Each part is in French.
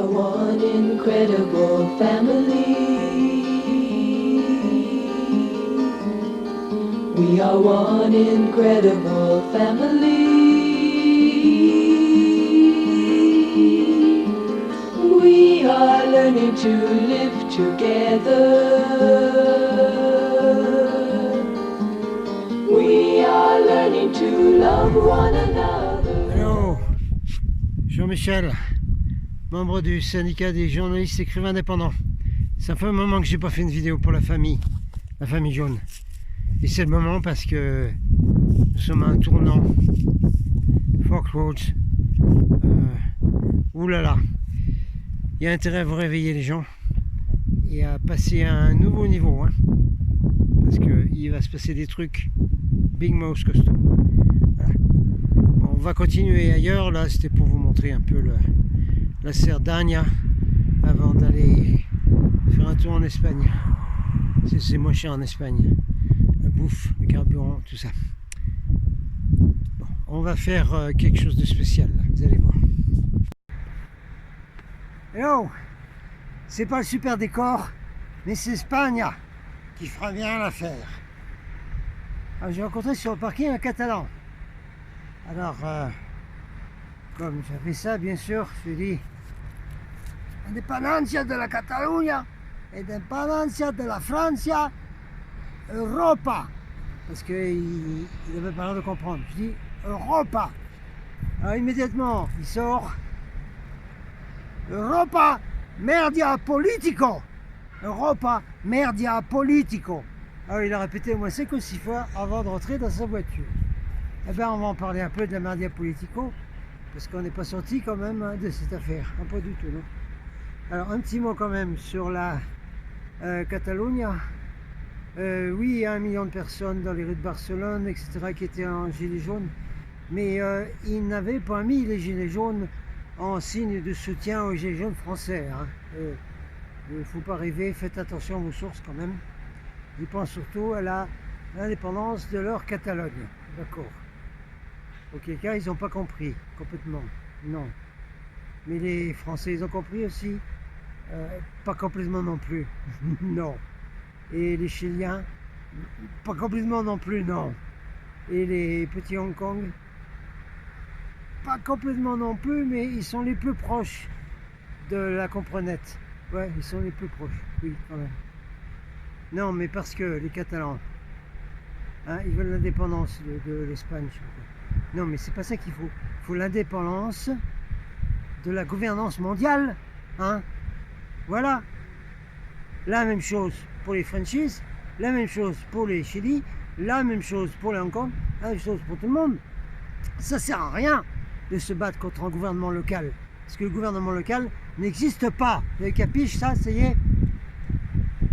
are one incredible family. We are one incredible family. We are learning to live together. We are learning to love one another. Hello, Jean-Michel, membre du syndicat des journalistes écrivains indépendants. Ça fait un moment que j'ai pas fait une vidéo pour la famille jaune. Et c'est le moment parce que nous sommes à un tournant. Fork Roads. Oulala. Il y a intérêt à vous réveiller les gens et à passer à un nouveau niveau. Hein, parce qu'il va se passer des trucs big mouse costaud. Voilà. Bon, on va continuer ailleurs. Là, c'était pour vous montrer un peu la Cerdagne avant d'aller faire un tour en Espagne. C'est moins cher en Espagne. La bouffe, le carburant, tout ça. Bon, on va faire quelque chose de spécial, là, vous allez voir. Hello, c'est pas le super décor, mais c'est Espagne qui fera bien l'affaire. J'ai rencontré sur le parking un Catalan. Alors, comme j'avais ça, bien sûr, je lui ai dit Independencia de la Catalunya, Independencia de la Francia, Europa. Parce qu'il avait pas l'air de comprendre. Je dis Europa. Alors immédiatement, il sort Europa merdia politico. Europa merdia politico. Alors il a répété au moins 5 ou 6 fois avant de rentrer dans sa voiture. Eh bien on va en parler un peu de la merdia politico, parce qu'on n'est pas sorti quand même de cette affaire. Pas du tout, non. Alors un petit mot quand même sur la Catalogne. Oui, il y a 1 million de personnes dans les rues de Barcelone, etc., qui étaient en gilets jaunes. Mais ils n'avaient pas mis les gilets jaunes en signe de soutien aux gilets jaunes français. Hein. Il ne faut pas rêver, faites attention à vos sources quand même. Ils pensent surtout à l'indépendance de leur Catalogne. D'accord. Auquel cas, ils n'ont pas compris complètement. Non. Mais les Français, ils ont compris aussi. Pas complètement non plus. Non. Et les Chiliens, pas complètement non plus, non. Et les petits Hong Kong, pas complètement non plus, mais ils sont les plus proches de la comprenette. Ouais, ils sont les plus proches, oui, quand même. Non, mais parce que les Catalans, hein, ils veulent l'indépendance de l'Espagne. Non, mais c'est pas ça qu'il faut. Il faut l'indépendance de la gouvernance mondiale. Hein. Voilà. La même chose pour les Frenchies, la même chose pour les Chili, la même chose pour les Hong Kong, la même chose pour tout le monde. Ça sert à rien de se battre contre un gouvernement local. Parce que le gouvernement local n'existe pas. Vous avez capiche ça, ça y est?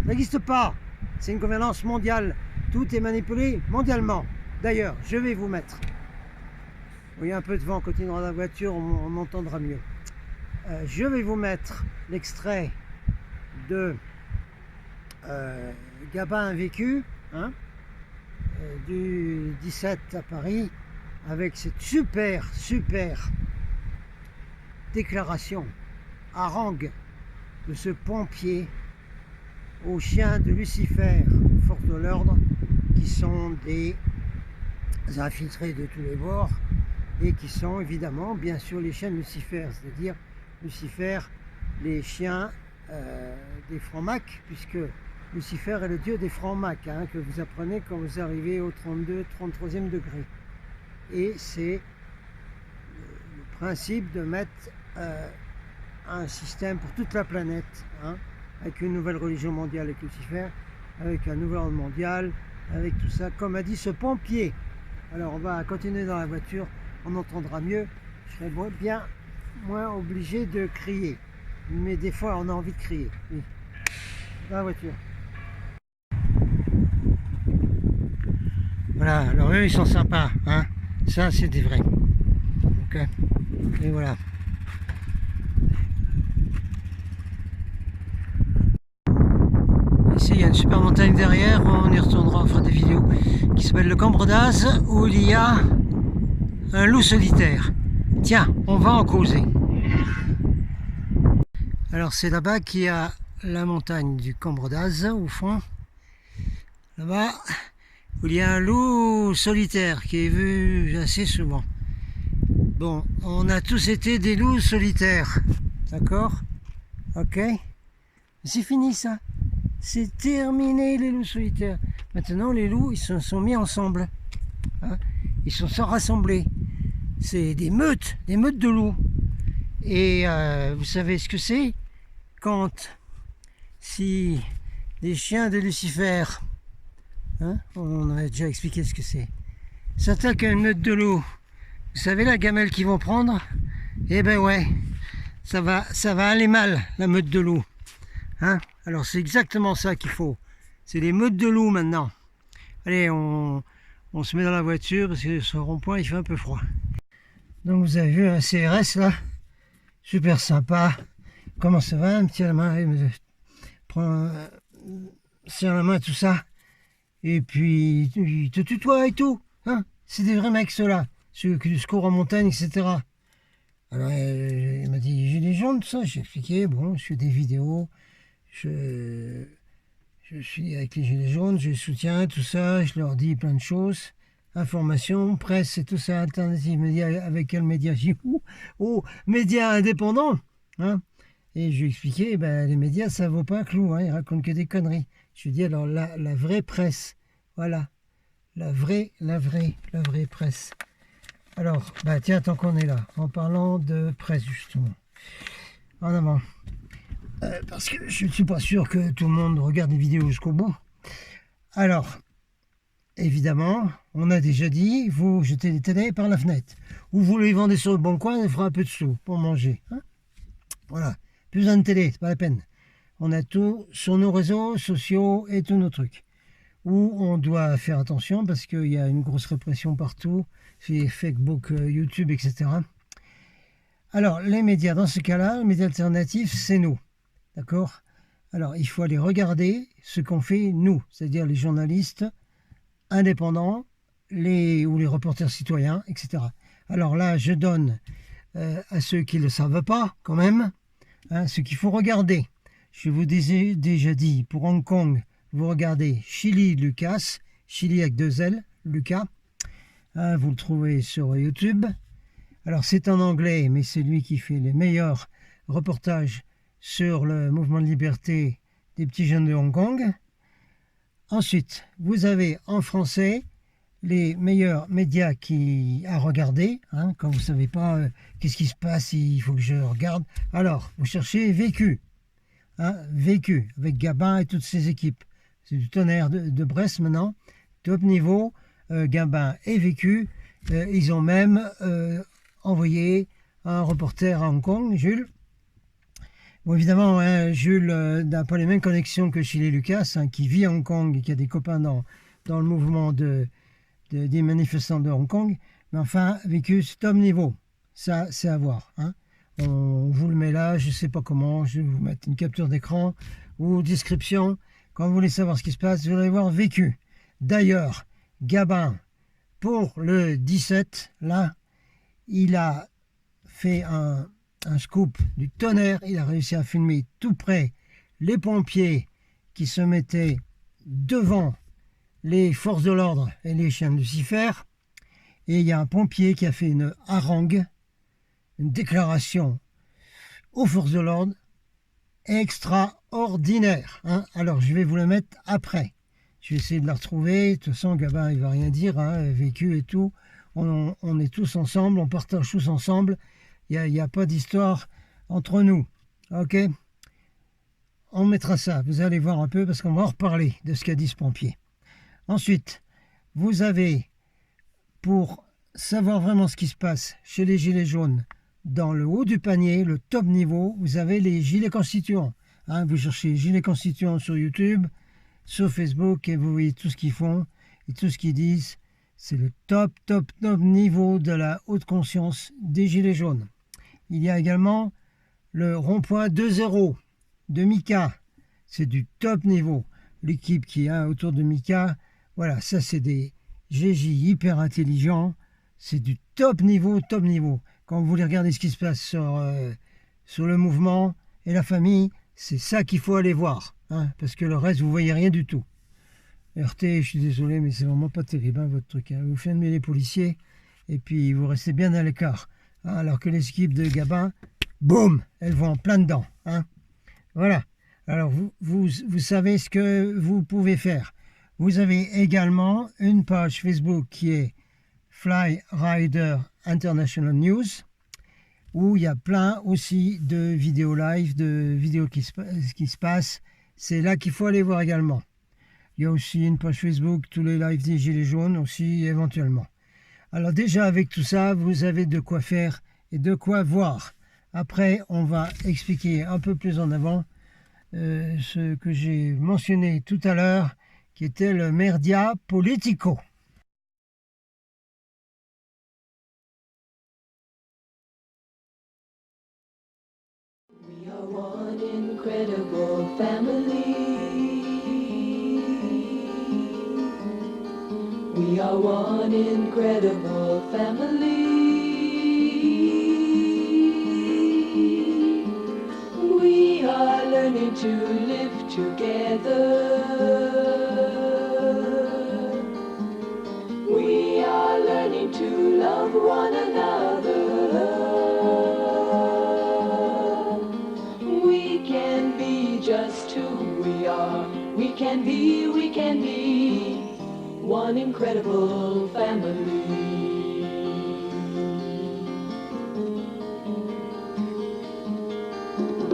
Ça n'existe pas. C'est une gouvernance mondiale. Tout est manipulé mondialement. D'ailleurs, je vais vous mettre. Il y a un peu de vent, quand on est dans la voiture, on entendra mieux. Je vais vous mettre l'extrait de Gabin vécu, hein, du 17 à Paris, avec cette super déclaration harangue de ce pompier aux chiens de Lucifer, force de l'ordre, qui sont des infiltrés de tous les bords et qui sont évidemment bien sûr les chiens de Lucifer, c'est-à-dire Lucifer, les chiens des francs-macs, puisque Lucifer est le dieu des francs-macs, hein, que vous apprenez quand vous arrivez au 33e degré. Et c'est le principe de mettre un système pour toute la planète, hein, avec une nouvelle religion mondiale avec Lucifer, avec un nouvel ordre mondial, avec tout ça, comme a dit ce pompier. Alors on va continuer dans la voiture, on entendra mieux, je serai bien moins obligé de crier. Mais des fois on a envie de crier, oui, dans la voiture. Voilà, alors eux ils sont sympas, hein. Ça c'est des vrais. Ok. Et voilà. Ici il y a une super montagne derrière, on y retournera, on fera des vidéos, qui s'appelle le Cambre d'Az, où il y a un loup solitaire. Tiens, on va en causer. Alors c'est là-bas qu'il y a la montagne du Combre d'Az au fond. Là-bas, où il y a un loup solitaire qui est vu assez souvent. Bon, on a tous été des loups solitaires, d'accord? Ok? C'est fini ça. C'est terminé les loups solitaires. Maintenant les loups, ils se sont mis ensemble. Hein? Ils se sont rassemblés. C'est des meutes de loups. Et vous savez ce que c'est? Quand si des chiens de Lucifer, hein, on a déjà expliqué ce que c'est, s'attaquent à une meute de loups, vous savez la gamelle qu'ils vont prendre? Eh ben ouais, ça va aller mal, la meute de loups. Hein? Alors c'est exactement ça qu'il faut. C'est les meutes de loups maintenant. Allez, on se met dans la voiture parce que sur le rond-point il fait un peu froid. Donc vous avez vu un CRS là, super sympa. Comment ça va? Il me tient la main, il me prend, serre la main, tout ça. Et puis il te tutoie et tout. Hein? C'est des vrais mecs ceux-là, ceux qui courent en montagne, etc. Alors il m'a dit j'ai des jaunes, tout ça. J'ai expliqué, bon, je fais des vidéos, je suis avec les gilets jaunes, je les soutiens, tout ça, je leur dis plein de choses. Information, presse et tout ça, alternative média, avec quel média? J'ai dit, oh, médias indépendants, hein. Et je lui ai expliqué, ben, les médias, ça vaut pas un clou, hein, ils racontent que des conneries. Je lui ai dit, alors la vraie presse, voilà, la vraie presse. Alors, bah tiens, tant qu'on est là, en parlant de presse justement, en avant, parce que je ne suis pas sûr que tout le monde regarde les vidéos jusqu'au bout. Alors, évidemment, on a déjà dit, vous jetez les télés par la fenêtre, ou vous les vendez sur le bon coin, il fera un peu de sous pour manger. Hein, voilà, plus besoin de télé, c'est pas la peine. On a tout sur nos réseaux sociaux et tous nos trucs. Où on doit faire attention parce qu'il y a une grosse répression partout, c'est Facebook, YouTube, etc. Alors, les médias, dans ce cas-là, les médias alternatifs, c'est nous. D'accord? Alors, il faut aller regarder ce qu'on fait nous, c'est-à-dire les journalistes indépendants, ou les reporters citoyens, etc. Alors là, je donne à ceux qui ne le savent pas, quand même, hein, ce qu'il faut regarder. Je vous ai déjà dit, pour Hong Kong, vous regardez Chili Lucas, Chili avec 2 L, Lucas, hein, vous le trouvez sur YouTube. Alors c'est en anglais, mais c'est lui qui fait les meilleurs reportages sur le mouvement de liberté des petits jeunes de Hong Kong. Ensuite, vous avez en français les meilleurs médias à regarder, hein, quand vous ne savez pas qu'est-ce qui se passe, il faut que je regarde. Alors, vous cherchez Vécu, hein, Vécu, avec Gabin et toutes ses équipes. C'est du Tonnerre de Brest maintenant, top niveau, Gabin et Vécu. Ils ont même envoyé un reporter à Hong Kong, Jules. Bon, évidemment, hein, Jules n'a pas les mêmes connexions que Chili Lucas, hein, qui vit à Hong Kong et qui a des copains dans le mouvement des manifestants de Hong Kong. Mais enfin, Vécu, c'est top niveau. Ça, c'est à voir. Hein. On vous le met là, je ne sais pas comment, je vais vous mettre une capture d'écran ou description. Quand vous voulez savoir ce qui se passe, vous allez voir Vécu. D'ailleurs, Gabin, pour le 17, là, il a fait un scoop du tonnerre. Il a réussi à filmer tout près les pompiers qui se mettaient devant les forces de l'ordre et les chiens de Lucifer. Et il y a un pompier qui a fait une harangue, une déclaration aux forces de l'ordre extraordinaire. Hein. Alors, je vais vous la mettre après. Je vais essayer de la retrouver. De toute façon, Gabin, il va rien dire, hein, Vécu et tout. On est tous ensemble, on partage tous ensemble. Il n'y a pas d'histoire entre nous. Ok? On mettra ça. Vous allez voir un peu parce qu'on va en reparler de ce qu'a dit ce pompier. Ensuite, vous avez, pour savoir vraiment ce qui se passe chez les gilets jaunes, dans le haut du panier, le top niveau, vous avez les gilets constituants. Hein, vous cherchez gilets constituants sur YouTube, sur Facebook, et vous voyez tout ce qu'ils font et tout ce qu'ils disent. C'est le top niveau de la haute conscience des gilets jaunes. Il y a également le rond-point 2.0 de Mika. C'est du top niveau. L'équipe qui est autour de Mika, voilà, ça c'est des GJ hyper intelligents. C'est du top niveau. Quand vous voulez regarder ce qui se passe sur le mouvement, et la famille, c'est ça qu'il faut aller voir, hein, parce que le reste, vous voyez rien du tout. RT, je suis désolé, mais c'est vraiment pas terrible, hein, votre truc. Hein. Vous filmez les policiers, et puis vous restez bien à l'écart. Hein, alors que les équipes de Gabin, boum, elles vont en plein dedans. Hein. Voilà. Alors, vous savez ce que vous pouvez faire. Vous avez également une page Facebook qui est Fly Rider International News, où il y a plein aussi de vidéos live, de vidéos qui se passent. C'est là qu'il faut aller voir également. Il y a aussi une page Facebook, tous les lives des Gilets jaunes aussi, éventuellement. Alors déjà, avec tout ça, vous avez de quoi faire et de quoi voir. Après, on va expliquer un peu plus en avant ce que j'ai mentionné tout à l'heure, qui était le merdia politico. We are one incredible family. We are one incredible family. We are learning to live together. We are learning to love one another. We can be just who we are. We can be one incredible family.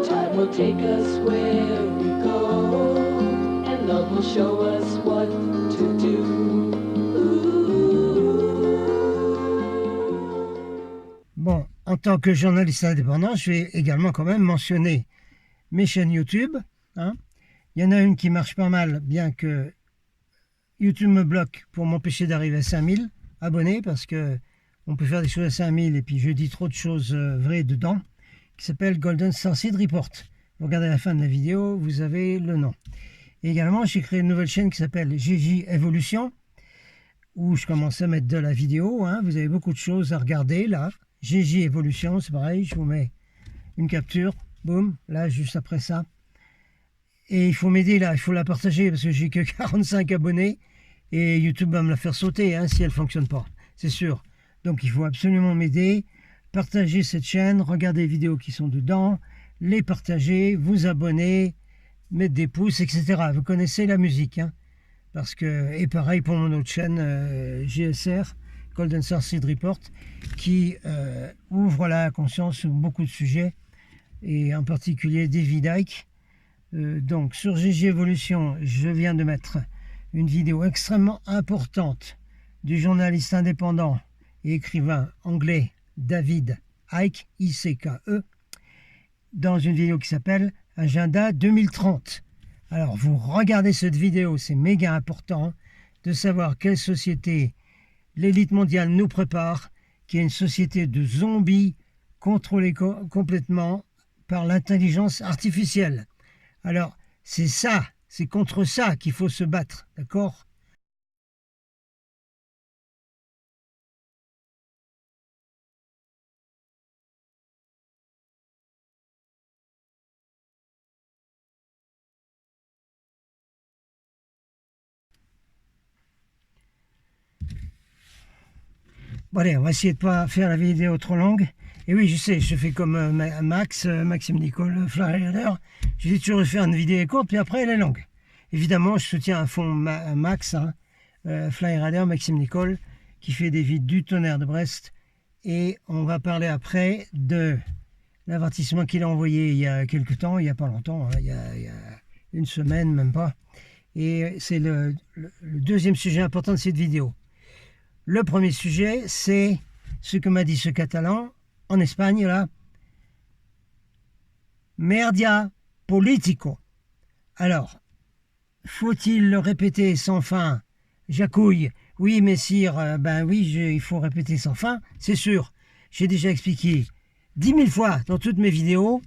Time will take us where we go, and love will show us what to do. Bon, en tant que journaliste indépendant, je vais également quand même mentionner mes chaînes YouTube. Hein. Il y en a une qui marche pas mal, bien que YouTube me bloque pour m'empêcher d'arriver à 5000 abonnés, parce que on peut faire des choses à 5000 et puis je dis trop de choses vraies dedans, qui s'appelle Golden Starseed Report. Vous regardez la fin de la vidéo, vous avez le nom. Et également, j'ai créé une nouvelle chaîne qui s'appelle GJ Evolution, où je commence à mettre de la vidéo. Hein. Vous avez beaucoup de choses à regarder là. GJ Evolution, c'est pareil, je vous mets une capture, boum, là, juste après ça. Et il faut m'aider là, il faut la partager parce que j'ai que 45 abonnés et YouTube va me la faire sauter hein, si elle ne fonctionne pas, c'est sûr. Donc il faut absolument m'aider, partager cette chaîne, regarder les vidéos qui sont dedans, les partager, vous abonner, mettre des pouces, etc. Vous connaissez la musique, hein, parce que, et pareil pour mon autre chaîne GSR, Golden Starseed Report, qui ouvre la conscience sur beaucoup de sujets, et en particulier David Icke. Donc sur GG Evolution, je viens de mettre une vidéo extrêmement importante du journaliste indépendant et écrivain anglais David Icke, I-C-K-E, dans une vidéo qui s'appelle Agenda 2030. Alors vous regardez cette vidéo, c'est méga important de savoir quelle société l'élite mondiale nous prépare, qui est une société de zombies contrôlée complètement par l'intelligence artificielle. Alors, c'est ça, c'est contre ça qu'il faut se battre, d'accord ? Bon allez, on va essayer de ne pas faire la vidéo trop longue. Et oui, je sais, je fais comme Maxime Nicole, Fly Rider. Je dis toujours de faire une vidéo courte, puis après elle est longue. Évidemment, je soutiens à fond Max, hein, Fly Rider, Maxime Nicole, qui fait des vidéos du tonnerre de Brest. Et on va parler après de l'avertissement qu'il a envoyé il y a quelques temps, il n'y a pas longtemps, hein, il y a une semaine, même pas. Et c'est le deuxième sujet important de cette vidéo. Le premier sujet, c'est ce que m'a dit ce Catalan en Espagne, là. Merdia politico. Alors, faut-il le répéter sans fin? Jacouille, oui, messire, ben oui, il faut répéter sans fin, c'est sûr. J'ai déjà expliqué 10 000 fois dans toutes mes vidéos,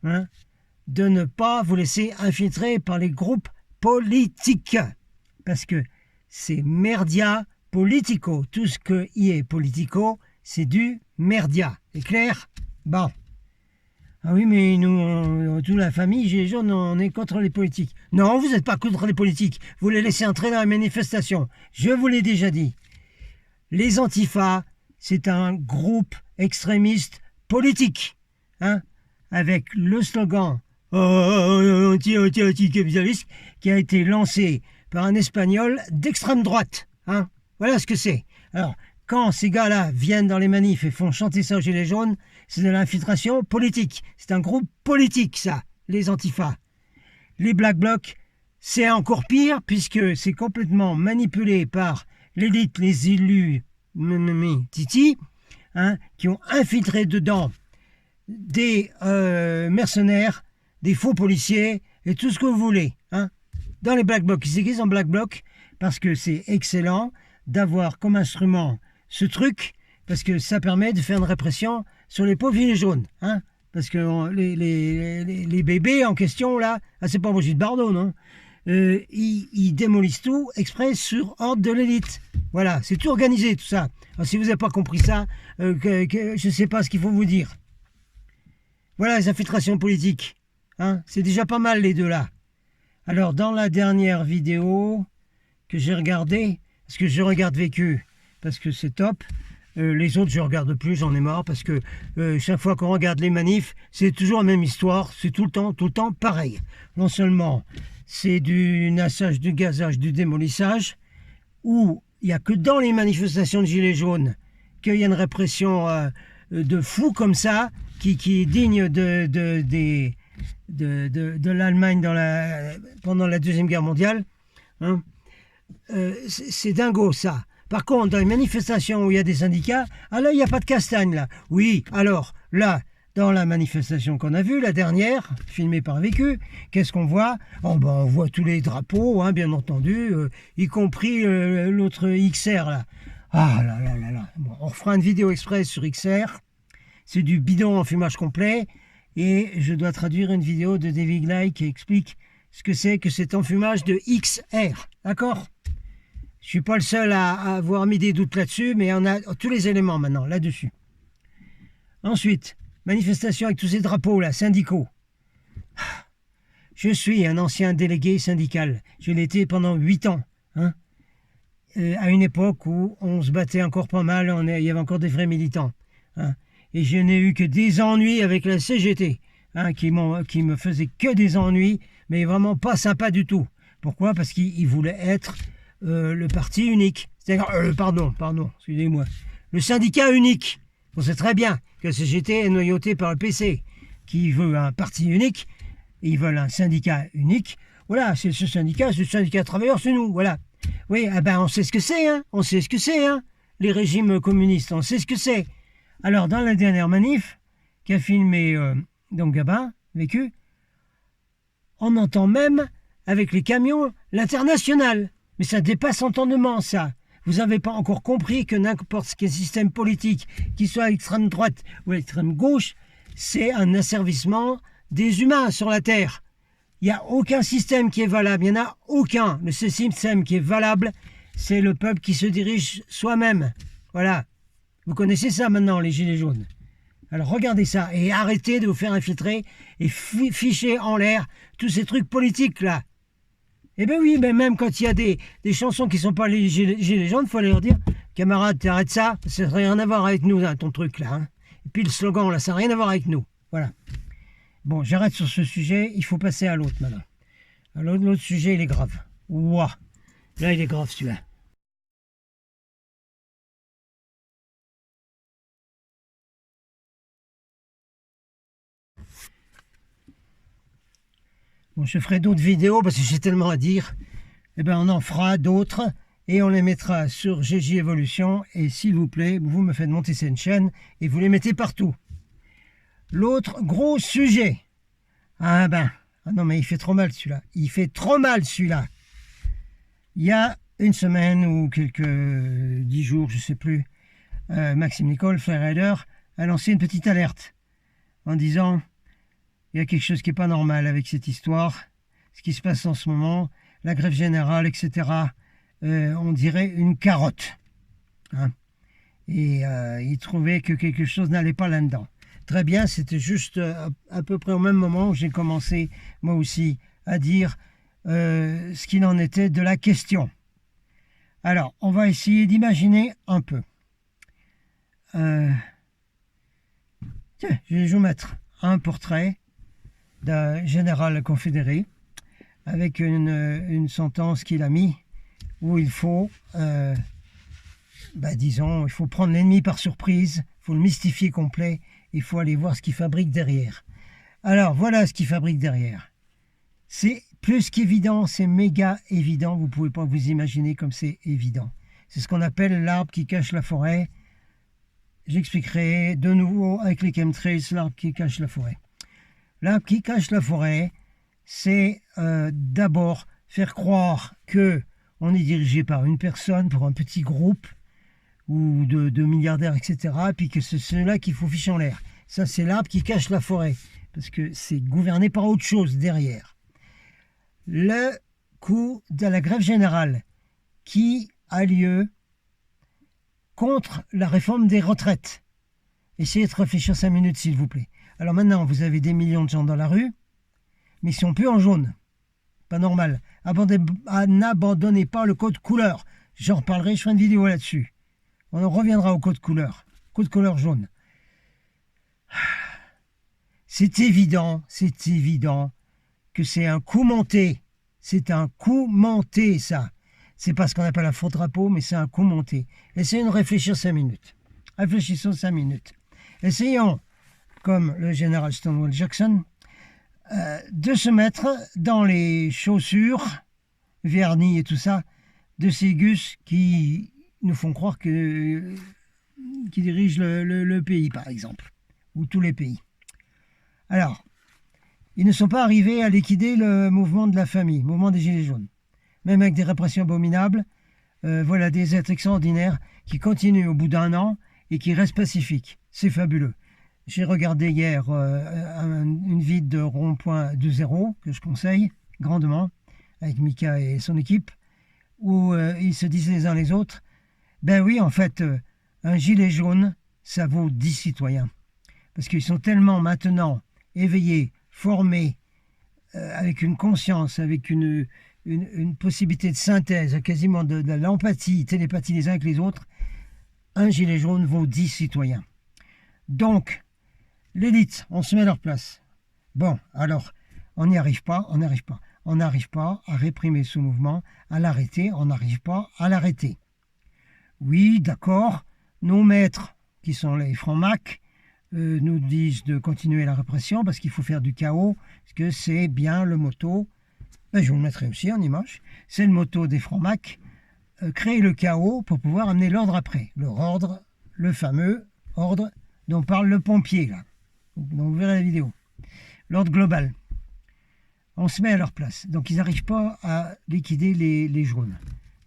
hein, de ne pas vous laisser infiltrer par les groupes politiques. Parce que c'est merdia politico. Tout ce qui est politico, c'est du merdia. C'est clair? Bon. Ah oui, mais nous, toute la famille, Gilets jaunes, on est contre les politiques. Non, vous n'êtes pas contre les politiques. Vous les laissez entrer dans la manifestation. Je vous l'ai déjà dit. Les Antifa, c'est un groupe extrémiste politique, hein, avec le slogan anti-capitaliste qui a été lancé par un Espagnol d'extrême droite. Hein. Voilà ce que c'est. Alors, quand ces gars-là viennent dans les manifs et font chanter ça aux Gilets jaunes, c'est de l'infiltration politique. C'est un groupe politique, ça, les Antifa. Les Black Blocs, c'est encore pire, puisque c'est complètement manipulé par l'élite, les élus, Titi, hein, qui ont infiltré dedans des mercenaires, des faux policiers, et tout ce que vous voulez. Hein. Dans les Black Blocs, ils s'aiguisent en Black Bloc, parce que c'est excellent d'avoir comme instrument ce truc, parce que ça permet de faire une répression sur les pauvres gilets jaunes. Hein, parce que les bébés en question, là, ah, c'est pas Brigitte Bardot, non, ils démolissent tout exprès sur ordre de l'élite. Voilà, c'est tout organisé, tout ça. Alors, si vous n'avez pas compris ça, je ne sais pas ce qu'il faut vous dire. Voilà les infiltrations politiques. Hein, c'est déjà pas mal, les deux là. Alors, dans la dernière vidéo que j'ai regardée, parce que je regarde Vécu, parce que c'est top. Les autres, je ne regarde plus, j'en ai marre, parce que chaque fois qu'on regarde les manifs, c'est toujours la même histoire, c'est tout le temps pareil. Non seulement c'est du nassage, du gazage, du démolissage, où il n'y a que dans les manifestations de Gilets jaunes qu'il y a une répression de fous comme ça, qui est digne de l'Allemagne pendant la Deuxième Guerre mondiale. Hein. C'est dingo, ça. Par contre, dans les manifestations où il y a des syndicats, ah là, il n'y a pas de castagne, là. Oui, alors, là, dans la manifestation qu'on a vue, la dernière, filmée par Vécu, qu'est-ce qu'on voit? Oh, ben, on voit tous les drapeaux, hein, bien entendu, y compris l'autre XR, là. Ah là là là là. Bon, on fera une vidéo express sur XR. C'est du bidon en fumage complet. Et je dois traduire une vidéo de David Glay qui explique ce que c'est que cet enfumage de XR. D'accord? Je ne suis pas le seul à avoir mis des doutes là-dessus, mais on a tous les éléments maintenant là-dessus. Ensuite, manifestation avec tous ces drapeaux là, syndicaux. Je suis un ancien délégué syndical. Je l'ai été pendant 8 ans. Hein, à une époque où on se battait encore pas mal, il y avait encore des vrais militants. Hein, et je n'ai eu que des ennuis avec la CGT, hein, qui me faisaient que des ennuis, mais vraiment pas sympa du tout. Pourquoi? Parce qu'ils voulaient être le parti unique. C'est-à-dire, pardon, excusez-moi. Le syndicat unique. On sait très bien que la CGT est noyautée par le PC, qui veut un parti unique, et ils veulent un syndicat unique. Voilà, c'est ce syndicat, c'est le syndicat travailleur, c'est nous, voilà. Oui, eh ben on sait ce que c'est, hein. On sait ce que c'est, hein. Les régimes communistes, on sait ce que c'est. Alors, dans la dernière manif, qu'a filmé donc Gabin, Vécu, on entend même, avec les camions, l'international. Mais ça dépasse entendement, ça. Vous n'avez pas encore compris que n'importe quel système politique, qu'il soit à l'extrême droite ou à l'extrême gauche, c'est un asservissement des humains sur la Terre. Il n'y a aucun système qui est valable, il n'y en a aucun. Le seul système qui est valable, c'est le peuple qui se dirige soi-même. Voilà. Vous connaissez ça maintenant, les gilets jaunes. Alors regardez ça et arrêtez de vous faire infiltrer et ficher en l'air tous ces trucs politiques là. Eh bien oui, mais même quand il y a des chansons qui ne sont pas les gilets jaunes, il faut aller leur dire, camarade, t'arrêtes ça, ça n'a rien à voir avec nous, hein, ton truc là. Hein. Et puis le slogan là, ça n'a rien à voir avec nous. Voilà. Bon, j'arrête sur ce sujet, il faut passer à l'autre maintenant. Alors l'autre sujet, il est grave. Ouah, là il est grave celui-là. Bon, je ferai d'autres vidéos parce que j'ai tellement à dire. Eh bien, on en fera d'autres et on les mettra sur GJ Evolution. Et s'il vous plaît, vous me faites monter cette chaîne et vous les mettez partout. L'autre gros sujet. Ah non, mais il fait trop mal celui-là. Il fait trop mal celui-là. Il y a une semaine ou quelques 10 jours, je ne sais plus, Maxime Nicole, Freerider, a lancé une petite alerte en disant... Il y a quelque chose qui n'est pas normal avec cette histoire, ce qui se passe en ce moment, la grève générale, etc. On dirait une carotte. Hein. Et il trouvait que quelque chose n'allait pas là-dedans. très bien, c'était juste à peu près au même moment où j'ai commencé, moi aussi, à dire ce qu'il en était de la question. Alors, on va essayer d'imaginer un peu. Tiens, je vais vous mettre un portrait d'un général confédéré avec une sentence qu'il a mis où il faut, disons, il faut prendre l'ennemi par surprise, il faut le mystifier complet, il faut aller voir ce qu'il fabrique derrière. Alors, voilà ce qu'il fabrique derrière. C'est plus qu'évident, c'est méga évident, vous ne pouvez pas vous imaginer comme c'est évident. C'est ce qu'on appelle l'arbre qui cache la forêt. J'expliquerai de nouveau avec les chemtrails l'arbre qui cache la forêt. L'arbre qui cache la forêt, c'est d'abord faire croire que on est dirigé par une personne, pour un petit groupe, ou de milliardaires, etc., puis que c'est ceux-là qu'il faut ficher en l'air. Ça, c'est l'arbre qui cache la forêt, parce que c'est gouverné par autre chose derrière. Le coup de la grève générale qui a lieu contre la réforme des retraites. Essayez de réfléchir 5 minutes, s'il vous plaît. Alors maintenant, vous avez des millions de gens dans la rue, mais ils sont plus en jaune. Pas normal. N'abandonnez pas le code couleur. J'en reparlerai, je ferai une vidéo là-dessus. On en reviendra au code couleur jaune. C'est évident que c'est un coup monté. C'est un coup monté, ça. C'est pas ce qu'on appelle un faux drapeau, mais c'est un coup monté. Essayons de réfléchir 5 minutes. Réfléchissons 5 minutes. Essayons, comme le général Stonewall Jackson, de se mettre dans les chaussures, vernis et tout ça, de ces gus qui nous font croire qu'ils dirigent le pays, par exemple, ou tous les pays. Alors, ils ne sont pas arrivés à liquider le mouvement de la famille, le mouvement des Gilets jaunes. Même avec des répressions abominables, voilà des êtres extraordinaires qui continuent au bout d'1 an et qui restent pacifiques. C'est fabuleux. J'ai regardé hier une vidéo de Rond-Point 2.0 que je conseille grandement, avec Mika et son équipe, où ils se disent les uns les autres, ben oui, en fait, un gilet jaune, ça vaut 10 citoyens. Parce qu'ils sont tellement maintenant éveillés, formés, avec une conscience, avec une possibilité de synthèse, quasiment de l'empathie, télépathie les uns avec les autres, un gilet jaune vaut 10 citoyens. Donc, l'élite, on se met à leur place. Bon, alors, on n'y arrive pas, on n'arrive pas à réprimer ce mouvement, à l'arrêter, on n'arrive pas à l'arrêter. Oui, d'accord, nos maîtres, qui sont les francs-macs, nous disent de continuer la répression parce qu'il faut faire du chaos, parce que c'est bien le motto, je vous le mettrai aussi en image, c'est le motto des francs-macs, créer le chaos pour pouvoir amener l'ordre après. L'ordre, le fameux ordre dont parle le pompier, là. Donc vous verrez la vidéo. L'ordre global. On se met à leur place. Donc ils n'arrivent pas à liquider les jaunes.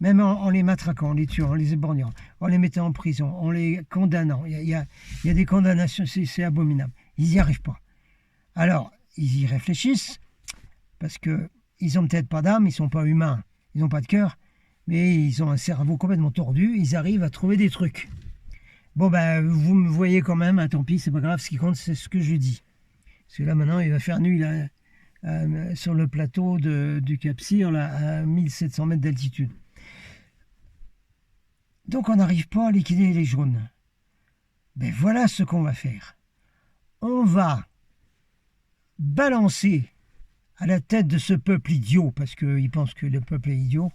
Même en les matraquant, en les tuant, en les éborgnant, en les mettant en prison, en les condamnant. Il y a des condamnations, c'est abominable. Ils n'y arrivent pas. Alors, ils y réfléchissent, parce qu'ils n'ont peut-être pas d'âme, ils ne sont pas humains, ils n'ont pas de cœur, mais ils ont un cerveau complètement tordu, ils arrivent à trouver des trucs. Bon, vous me voyez quand même, hein, tant pis, c'est pas grave, ce qui compte, c'est ce que je dis. Parce que là, maintenant, il va faire nuit là, sur le plateau du Cap Cyr, là, à 1700 mètres d'altitude. Donc, on n'arrive pas à liquider les jaunes. Ben voilà ce qu'on va faire. On va balancer à la tête de ce peuple idiot, parce qu'ils pensent que le peuple est idiot.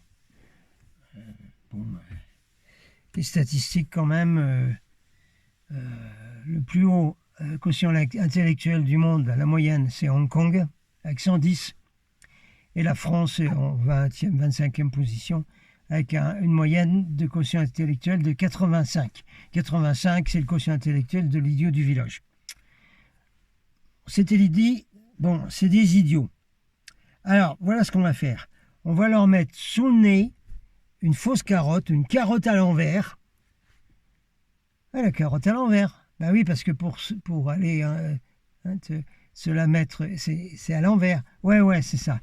Les statistiques, quand même, le plus haut quotient intellectuel du monde, la moyenne, c'est Hong Kong, avec 110. Et la France est en 20e, 25e position, avec une moyenne de quotient intellectuel de 85. 85, c'est le quotient intellectuel de l'idiot du village. C'était l'idée, bon, c'est des idiots. Alors, voilà ce qu'on va faire. On va leur mettre sous le nez une fausse carotte, une carotte à l'envers. Ah, la carotte à l'envers. Ben oui, parce que pour aller se la mettre, c'est à l'envers. Ouais, c'est ça.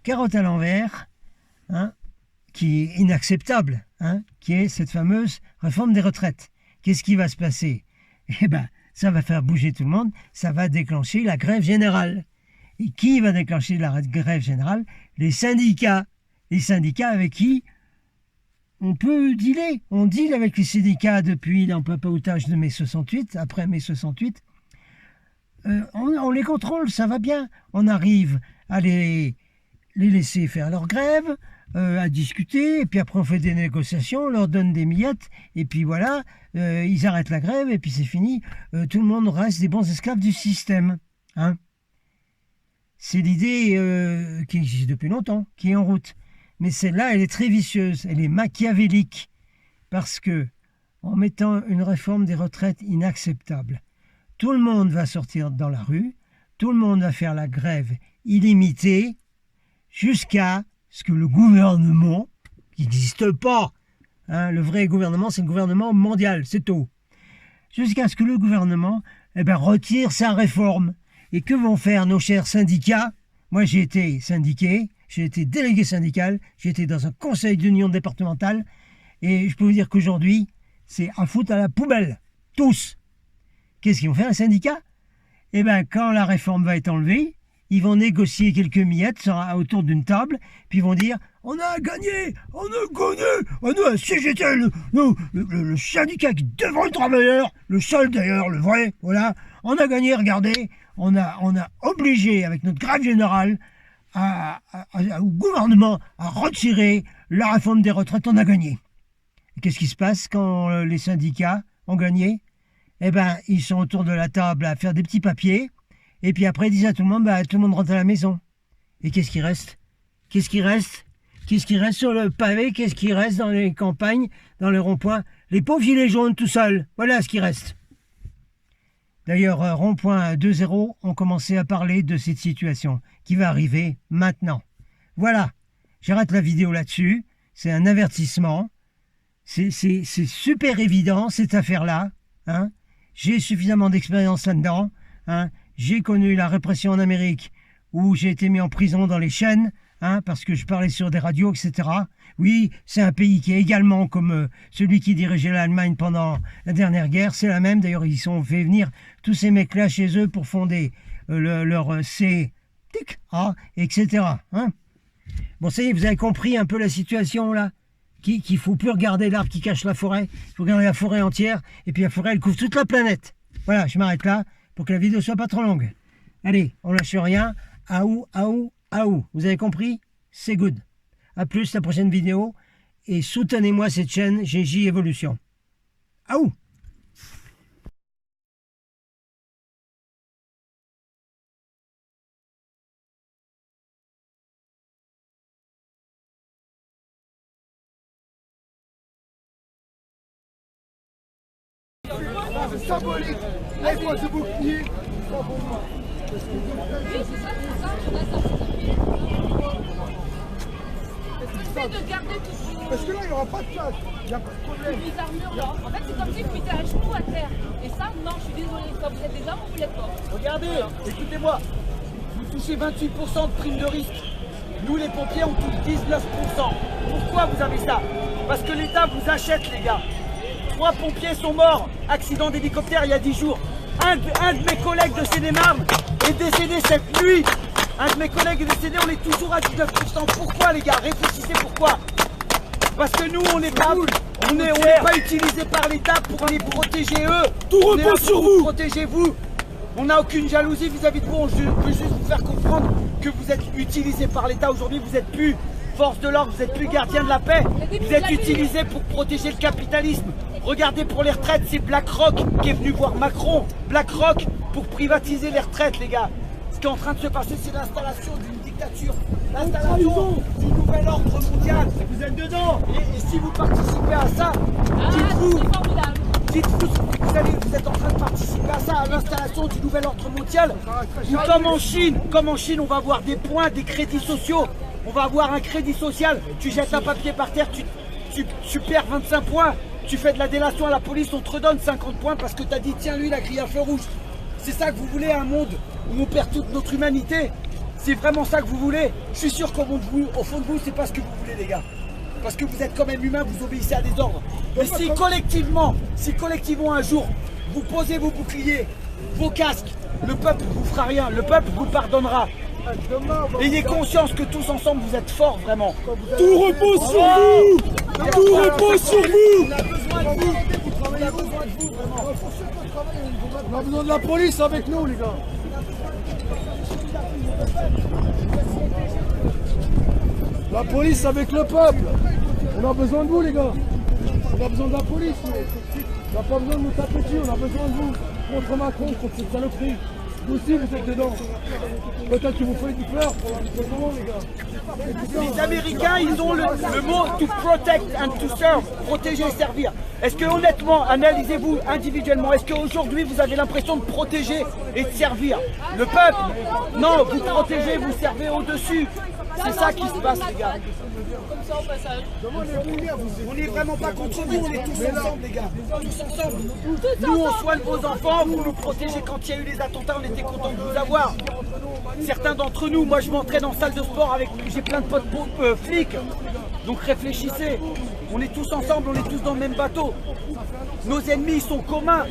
Carotte à l'envers, hein, qui est inacceptable, hein, qui est cette fameuse réforme des retraites. Qu'est-ce qui va se passer? Eh ben, ça va faire bouger tout le monde, ça va déclencher la grève générale. Et qui va déclencher la grève générale? Les syndicats. Les syndicats avec qui on peut dealer. On deal avec les syndicats depuis l'empapoutage de mai 68, après mai 68. On les contrôle, ça va bien. On arrive à les laisser faire leur grève, à discuter, et puis après on fait des négociations, on leur donne des miettes, et puis voilà, ils arrêtent la grève, et puis c'est fini. Tout le monde reste des bons esclaves du système. Hein. C'est l'idée qui existe depuis longtemps, qui est en route. Mais celle-là, elle est très vicieuse, elle est machiavélique, parce que en mettant une réforme des retraites inacceptable, tout le monde va sortir dans la rue, tout le monde va faire la grève illimitée, jusqu'à ce que le gouvernement, qui n'existe pas, hein, le vrai gouvernement, c'est le gouvernement mondial, c'est tout, jusqu'à ce que le gouvernement retire sa réforme. Et que vont faire nos chers syndicats? Moi, j'ai été syndiqué, j'ai été délégué syndical, j'ai été dans un conseil d'union départementale, et je peux vous dire qu'aujourd'hui, c'est à foutre à la poubelle, tous. Qu'est-ce qu'ils vont faire, les syndicats? Eh bien, quand la réforme va être enlevée, ils vont négocier quelques miettes autour d'une table, puis ils vont dire « On a gagné, si j'étais le syndicat qui défend le travailleur, le seul d'ailleurs, le vrai, voilà, on a gagné, regardez, on a obligé, avec notre grève générale, au gouvernement à retirer la réforme des retraites, on a gagné. » Et qu'est-ce qui se passe quand les syndicats ont gagné? Eh bien, ils sont autour de la table à faire des petits papiers, et puis après, ils disent à tout le monde, tout le monde rentre à la maison. Et qu'est-ce qui reste? Qu'est-ce qui reste? Qu'est-ce qui reste sur le pavé? Qu'est-ce qui reste dans les campagnes, dans les ronds-points? Les pauvres gilets jaunes tout seuls. Voilà ce qui reste. D'ailleurs, Rond-Point 2.0 ont commencé à parler de cette situation qui va arriver maintenant. Voilà, j'arrête la vidéo là-dessus. C'est un avertissement. C'est super évident, cette affaire-là. Hein. J'ai suffisamment d'expérience là-dedans. Hein. J'ai connu la répression en Amérique où j'ai été mis en prison dans les chaînes, hein, parce que je parlais sur des radios, etc. Oui, c'est un pays qui est également comme celui qui dirigeait l'Allemagne pendant la dernière guerre. C'est la même. D'ailleurs, ils ont fait venir tous ces mecs-là chez eux pour fonder leur CTA, etc. Hein. Bon, ça y est, vous avez compris un peu la situation là, qu'il ne faut plus regarder l'arbre qui cache la forêt. Il faut regarder la forêt entière. Et puis la forêt, elle couvre toute la planète. Voilà, je m'arrête là pour que la vidéo soit pas trop longue. Allez, on lâche rien. Aou, aou, aou. Vous avez compris? C'est good. A plus, la prochaine vidéo. Et soutenez-moi cette chaîne GJ Evolution. Aou! C'est symbolique. Là, il faut ce bouclier. De garder tout. Parce que là, il n'y aura pas de place. Il n'y a pas de problème. Les armures là. En fait, c'est comme si vous mettez un genou à terre. Et ça, non, je suis désolée. Quand vous êtes des hommes, vous l'êtes pas. Regardez, écoutez-moi. Vous touchez 28% de prime de risque. Nous, les pompiers, on touche 19%. Pourquoi vous avez ça? Parce que l'État vous achète, les gars. 3 pompiers sont morts. Accident d'hélicoptère il y a 10 jours. Un de mes collègues de Seine-et-Marne est décédé cette nuit. Un de mes collègues est décédé, on est toujours à 19%. Pourquoi, les gars? Réfléchissez pourquoi. Parce que nous, on n'est pas utilisé par l'État pour les protéger eux. Tout repose sur vous. Protégez-vous. On n'a aucune jalousie vis-à-vis de vous. On veut juste vous faire comprendre que vous êtes utilisé par l'État. Aujourd'hui, vous n'êtes plus force de l'ordre, vous n'êtes plus gardien de la paix. Vous êtes utilisé pour protéger le capitalisme. Regardez pour les retraites, c'est BlackRock qui est venu voir Macron. BlackRock pour privatiser les retraites, les gars. Ce qui est en train de se passer, c'est l'installation d'une dictature. L'installation du nouvel ordre mondial. Vous êtes dedans. Et si vous participez à ça, dites-vous, vous êtes en train de participer à ça, à l'installation du nouvel ordre mondial. Ou comme en Chine, on va avoir des points, des crédits sociaux. On va avoir un crédit social. Tu jettes un papier par terre, tu perds 25 points. Tu fais de la délation à la police, on te redonne 50 points parce que tu as dit tiens, lui il a grillé un feu rouge. C'est ça que vous voulez, un monde où on perd toute notre humanité? C'est vraiment ça que vous voulez? Je suis sûr qu'au fond de vous, c'est pas ce que vous voulez, les gars. Parce que vous êtes quand même humain, vous obéissez à des ordres. Mais si collectivement un jour, vous posez vos boucliers, vos casques, le peuple vous fera rien, le peuple vous pardonnera. Ayez conscience que tous ensemble vous êtes forts vraiment. Tout repose sur vous. Tout repose sur vous. On a besoin de vous. On a besoin de vous vraiment. On a besoin de la police avec nous, les gars. La police avec le peuple. On a besoin de vous, les gars. On a besoin de la police. On n'a pas besoin de nous taper dessus. On a besoin de vous. Contre Macron, contre cette saloperie. Vous aussi, vous êtes dedans. Peut-être que vous faites du peur pour la moment, les gars. Les Américains, ils ont le mot to protect and to serve, protéger et servir. Est-ce que honnêtement, analysez-vous individuellement, est-ce qu'aujourd'hui vous avez l'impression de protéger et de servir le peuple? Non, vous protégez, vous servez au-dessus. C'est ça qui se passe, les gars. Comme ça, au passage. On n'est vraiment pas contre vous, on est tous ensemble, les gars. Tous ensemble. Nous, on soigne vos enfants, vous nous protégez quand il y a eu les attentats, on était contents de vous avoir. Certains d'entre nous, moi je m'entraîne en salle de sport avec, j'ai plein de potes flics. Donc réfléchissez, on est tous ensemble, on est tous dans le même bateau. Nos ennemis, ils sont communs.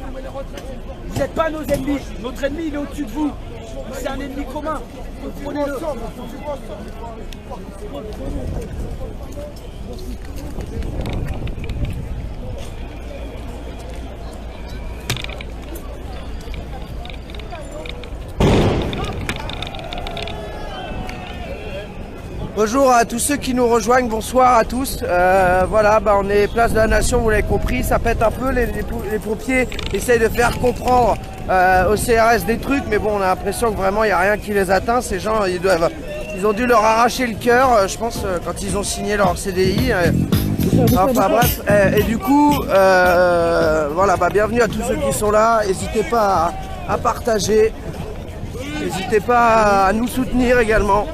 Vous n'êtes pas nos ennemis. Notre ennemi, il est au-dessus de vous. C'est un ennemi commun. Comprenez-le. Bonjour à tous ceux qui nous rejoignent, bonsoir à tous. Voilà, on est place de la Nation, vous l'avez compris, ça pète un peu, les pompiers essayent de faire comprendre au CRS des trucs, mais bon, on a l'impression que vraiment il n'y a rien qui les atteint. Ces gens, ils ont dû leur arracher le cœur, je pense, quand ils ont signé leur CDI. Enfin bref, et du coup, voilà, bienvenue à tous ceux qui sont là, n'hésitez pas à partager, n'hésitez pas à nous soutenir également.